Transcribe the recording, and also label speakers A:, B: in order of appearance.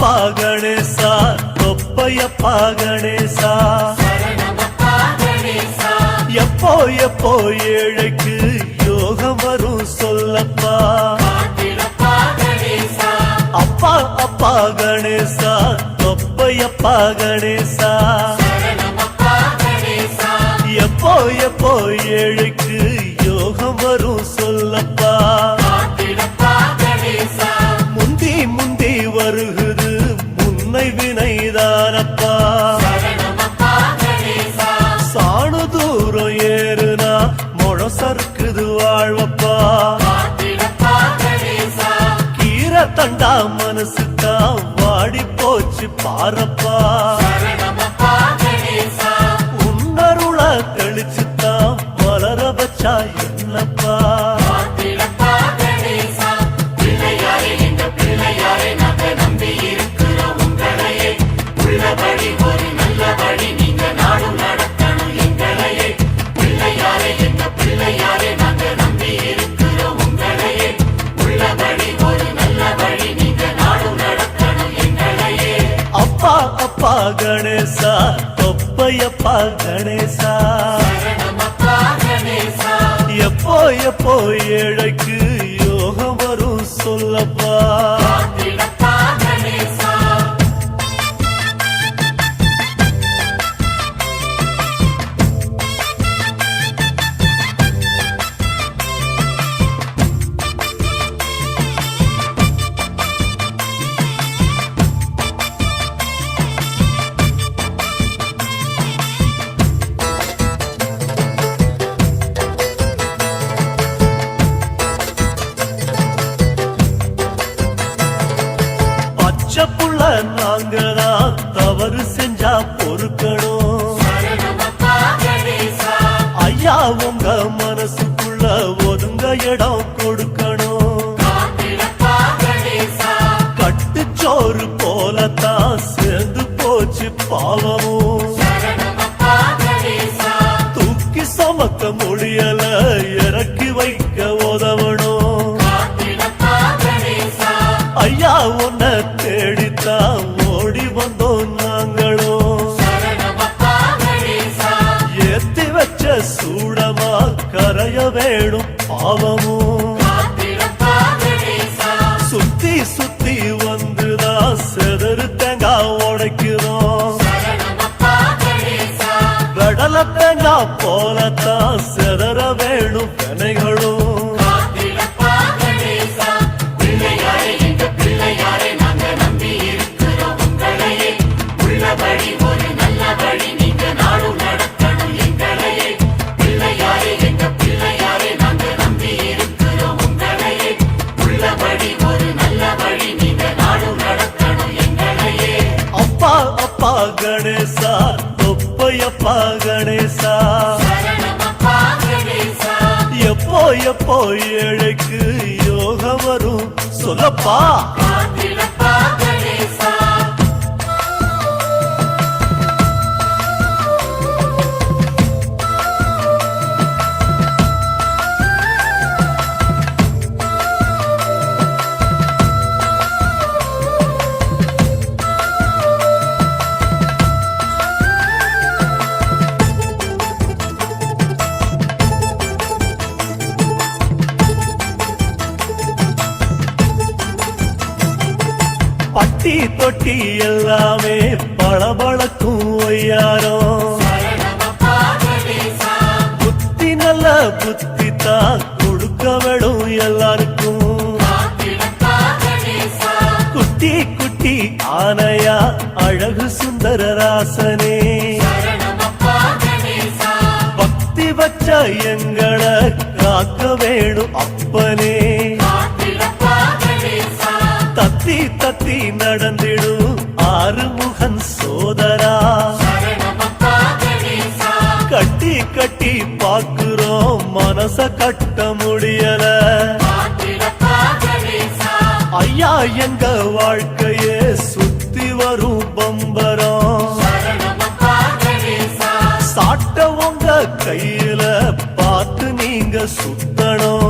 A: அப்பா கணேசா தொப்பையப்பா கணேசா எப்போ எப்போ ஏழைக்கு யோகம் வரும் சொல்லப்பா அப்பா அப்பா கணேசா தொப்பையப்பா கணேசா எப்போ எப்போ ஏழைக்கு யோகம் வரும் சொல்லப்பா முந்தி முந்தி வருகுது முன்னை வினைதானப்பா சாணு தூரம் ஏறுனா முழம் சறுக்குது வாழ்வப்பா கீரை தண்டா மனசுதான் வாடி போச்சு பாரப்பா உன்னருள தெளிச்சுதான் வளர வச்சா என்னப்பா அப்பா கணேசா தொப்பையப்பா கணேசா எப்போ எப்போ ஏழைக்கு யோகம் வரும் சொல்லப்பா புள்ள நாங்கதா தவறு செஞ்சா பொறுக்கணும் ஐயா உங்க மனசுக்குள்ள ஒதுங்க இடம் கொடுக்கணும் கட்டுச்சோறு போலத்தான் சேர்ந்து போச்சு பாவமும் தூக்கி சுமக்க முடியல இறக்கி வைக்க உதவணும் ஐயா உன்னை தேடித்தான் ஓடி வந்தோம் நாங்களும் ஏத்தி வச்ச சூடமா கரைய வேணும் பாவமும் சுத்தி சுத்தி வந்துதான் செதறு தேங்காய் உடைக்கிறோம் கடல தேங்காய் போலத்தான் செதற வேணும் வினைகளும் அப்பா கணேசா தொப்பையப்பா கணேசா எப்போ எப்போ ஏழைக்கு யோகம் வரும் சொல்லப்பா பட்டி தொட்டி எல்லாமே பளபளக்கும் ஒய்யாரம் புத்தி நல்ல புத்தி தான் கொடுக்க விடும் எல்லாருக்கும் குட்டி குட்டி ஆனையா அழகு சுந்தர ராசனே பக்தி வச்ச எங்களை காக்க வேணும் அப்பனே தத்தி தத்தி நடந்திடும் ஆறுமுகன் சோதரா கட்டி கட்டி பாக்குறோம் மனச கட்ட முடியல ஐயா எங்க வாழ்க்கையே சுத்தி வரும் பம்பரம் சாட்ட உங்க கையில பார்த்து நீங்க சுத்தணும்